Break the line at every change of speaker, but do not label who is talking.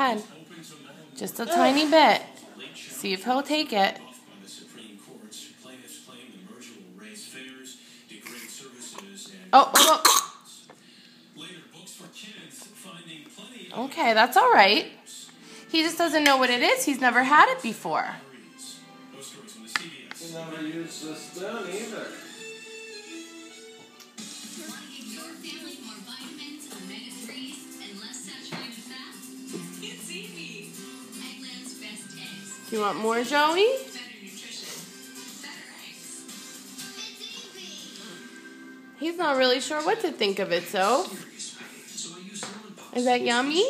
ahead. Just a tiny bit. See if he'll take it. Oh. Okay, that's all right. He just doesn't know what it is. He's never had it before.
He never used the spoon either.
Do you want more, Joey? He's not really sure what to think of it, so. Is that yummy?